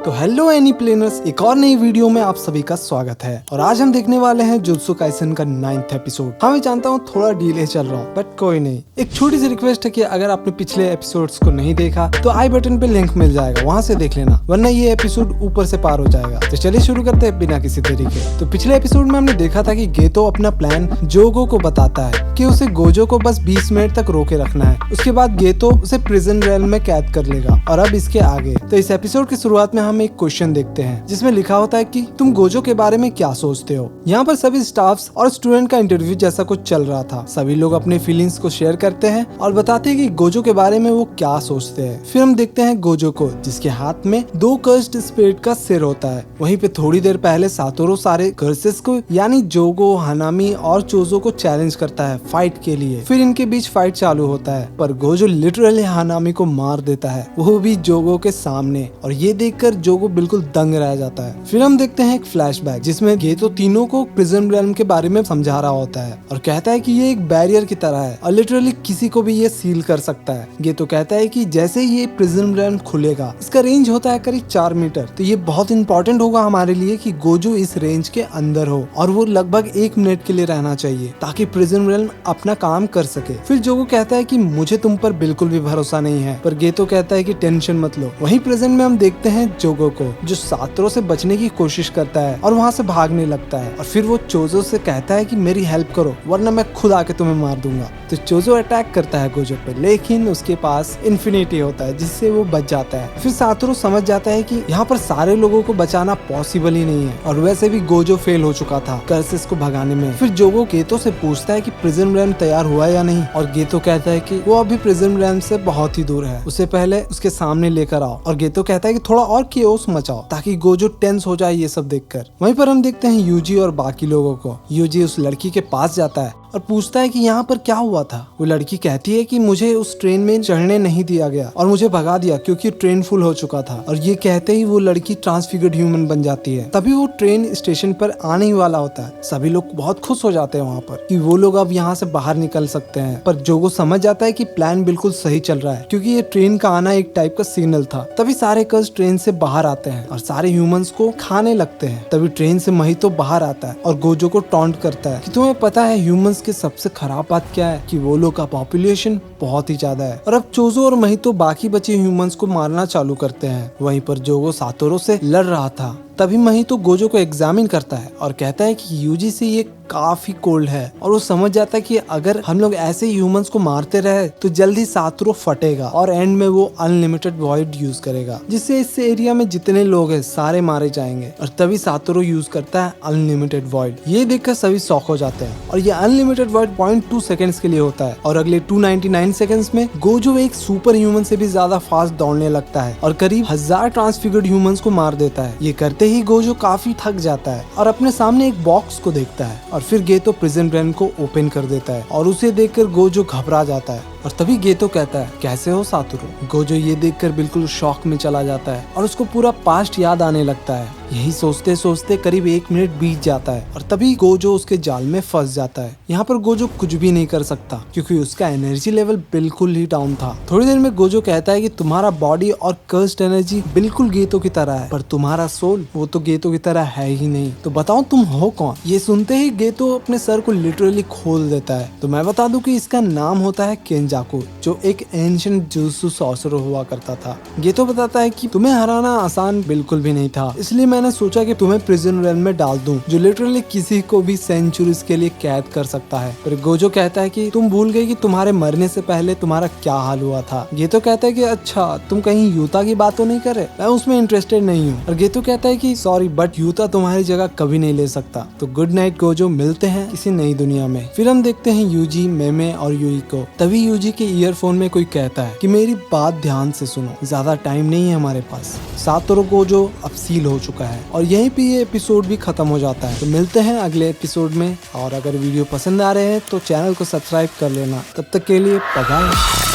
तो hello any planners, एक और नई वीडियो में आप सभी का स्वागत है। और आज हम देखने वाले हैं जुत्सु काइसेन का 9th एपिसोड। हाँ, मैं जानता हूँ थोड़ा डिले चल रहा हूँ, बट कोई नहीं। एक छोटी सी रिक्वेस्ट है कि अगर आपने पिछले एपिसोड्स को नहीं देखा तो आई बटन पे लिंक मिल जाएगा, वहाँ से देख लेना, वरना ये एपिसोड ऊपर से पार हो जाएगा। तो चलिए शुरू करते हैं बिना किसी देरी के। तो पिछले एपिसोड में हमने देखा था कि गेतो अपना प्लान जोगो को बताता है कि उसे गोजो को बस 20 मिनट तक रोके रखना है। उसके बाद गेतो उसे प्रिजन रेल में कैद कर लेगा। और अब इसके आगे तो इस एपिसोड की शुरुआत में हम एक क्वेश्चन देखते हैं जिसमें लिखा होता है कि तुम गोजो के बारे में क्या सोचते हो। यहाँ पर सभी स्टाफ्स और स्टूडेंट का इंटरव्यू जैसा कुछ चल रहा था। सभी लोग अपने फीलिंग्स को शेयर करते हैं और बताते हैं कि गोजो के बारे में वो क्या सोचते हैं। फिर हम देखते हैं गोजो को, जिसके हाथ में 2 कर्स्ड स्पिरिट का सिर होता है। वहीं पे थोड़ी देर पहले सातोरो सारे कर्सेस को यानी जोगो, हनामी और चोजो को चैलेंज करता है फाइट के लिए। फिर इनके बीच फाइट चालू होता है, पर गोजो लिटरली हनामी को मार देता है, वो भी जोगो के सामने। और ये देखकर जोगो बिल्कुल दंग रह जाता है। फिर हम देखते हैं एक फ्लैशबैक जिसमें गेतो तीनों को प्रिजन रेल्म के बारे में समझा रहा होता है और कहता है कि ये एक बैरियर की तरह है और लिटरली किसी को भी ये सील कर सकता है। गेतो कहता है कि जैसे ही ये प्रिजन रेल्म खुलेगा, इसका रेंज होता है करीब 4 मीटर, तो ये बहुत इंपॉर्टेंट होगा हमारे लिए कि गोजो इस रेंज के अंदर हो और वो लगभग 1 मिनट के लिए रहना चाहिए ताकि प्रिजन रेल्म अपना काम कर सके। फिर जोगो कहता है कि मुझे तुम पर बिल्कुल भी भरोसा नहीं है, पर गेतो कहता है कि टेंशन मत लो। वहीं प्रेजेंट में हम देखते हैं जोगो को, जो सातोरो से बचने की कोशिश करता है और वहाँ से भागने लगता है। और फिर वो चोजो से कहता है कि मेरी हेल्प करो वरना मैं खुद आके तुम्हें मार दूंगा। तो चोजो अटैक करता है गोजो पे, लेकिन उसके पास इन्फिनिटी होता है जिससे वो बच जाता है। फिर सातोरो समझ जाता है कि यहाँ पर सारे लोगों को बचाना पॉसिबल ही नहीं है और वैसे भी गोजो फेल हो चुका था कर्सेस को भगाने में। फिर जोगो गेतो से पूछता है कि प्रिजन रेल्म तैयार हुआ या नहीं, और गेतो कहता है कि वो अभी प्रिजन रेल्म से बहुत ही दूर है, उसे पहले उसके सामने लेकर आओ। और गेतो कहता है कि थोड़ा और केओस मचाओ ताकि गोजो टेंस हो जाए ये सब देखकर। वहीं पर हम देखते हैं यूजी और बाकी लोगों को। यूजी उस लड़की के पास जाता है और पूछता है कि यहाँ पर क्या हुआ था। वो लड़की कहती है कि मुझे उस ट्रेन में चढ़ने नहीं दिया गया और मुझे भगा दिया क्योंकि ट्रेन फुल हो चुका था। और ये कहते ही वो लड़की ट्रांसफिगर्ड ह्यूमन बन जाती है। तभी वो ट्रेन स्टेशन पर आने ही वाला होता है। सभी लोग बहुत खुश हो जाते हैं वहाँ पर कि वो लोग अब यहाँ से बाहर निकल सकते हैं। पर जोगो समझ जाता है कि प्लान बिल्कुल सही चल रहा है क्योंकि ये ट्रेन का आना एक टाइप का सिग्नल था। तभी सारे कर्स ट्रेन से बाहर आते हैं और सारे ह्यूमंस को खाने लगते हैं। तभी ट्रेन से महितो बाहर आता है और गोजो को टॉन्ट करता है कि तुम्हें पता है ह्यूमंस के सबसे खराब बात क्या है, कि वो लोग का पॉपुलेशन बहुत ही ज्यादा है। और अब चोजो और महितो बाकी बचे ह्यूमंस को मारना चालू करते हैं। वहीं पर जोगो सातोरो से लड़ रहा था। तभी महितो गोजो को एग्जामिन करता है और कहता है कि यूजी से ये काफी कोल्ड है और वो समझ जाता है कि अगर हम लोग ऐसे ह्यूमंस को मारते रहे तो जल्दी सातोरो फटेगा और एंड में वो अनलिमिटेड वॉइड यूज करेगा, जिससे इस एरिया में जितने लोग हैं सारे मारे जाएंगे। और तभी सातोरो यूज करता है अनलिमिटेड वॉइड। ये देखकर सभी शॉक हो जाते हैं और ये अनलिमिटेड वॉइड 0.2 सेकंड्स के लिए होता है। और अगले 299 सेकंड्स में गोजो एक सुपर ह्यूमन से भी ज्यादा फास्ट दौड़ने लगता है और करीब 1000 ट्रांसफिगर्ड ह्यूमंस को मार देता है। ये करते ही गोजो काफी थक जाता है और अपने सामने एक बॉक्स को देखता है और फिर गेतो प्रिजन रेल्म को ओपन कर देता है और उसे देखकर गोजो घबरा जाता है। और तभी गेतो कहता है कैसे हो सातोरो। गोजो ये देखकर बिल्कुल शॉक में चला जाता है और उसको पूरा पास्ट याद आने लगता है। यही सोचते सोचते करीब 1 मिनट बीत जाता है और तभी गोजो उसके जाल में फंस जाता है। यहाँ पर गोजो कुछ भी नहीं कर सकता क्योंकि उसका एनर्जी लेवल बिल्कुल ही डाउन था। थोड़ी देर में गोजो कहता है कि तुम्हारा बॉडी और कर्स्ड एनर्जी बिल्कुल गेतो की तरह है, पर तुम्हारा सोल वो तो गेतो की तरह है ही नहीं, तो बताओ तुम हो कौन। ये सुनते ही गेतो अपने सर को लिटरली खोल देता है। तो मैं बता दूं कि इसका नाम होता है केंजाकू, जो एक एंशिएंट जुत्सु सॉर्सरर हुआ करता था। गेतो बताता है कि तुम्हें हराना आसान बिल्कुल भी नहीं था, इसलिए मैंने सोचा कि तुम्हें प्रिजन रेल्म में डाल दूं, जो लिटरली किसी को भी सेंचुरीज के लिए कैद कर सकता है। पर गोजो कहता है कि तुम भूल गए कि तुम्हारे मरने से पहले तुम्हारा क्या हाल हुआ था। गेतो कहता है कि अच्छा, तुम कहीं यूता की बात तो नहीं कर रहे, मैं उसमें इंटरेस्टेड नहीं हूँ। और गेतो कहता है कि सॉरी बट यूता तुम्हारी जगह कभी नहीं ले सकता। तो गुड नाइट गोजो, मिलते हैं किसी नई दुनिया में। फिर हम देखते हैं यूजी, मेमे और यूई को। तभी यूजी के ईयरफोन में कोई कहता है कि मेरी बात ध्यान से सुनो, ज्यादा टाइम नहीं है हमारे पास। सातोरो गोजो अब सील हो चुका है और यहीं पे ये एपिसोड भी खत्म हो जाता है। तो मिलते हैं अगले एपिसोड में और अगर वीडियो पसंद आ रहे हैं तो चैनल को सब्सक्राइब कर लेना। तब तक के लिए बाय।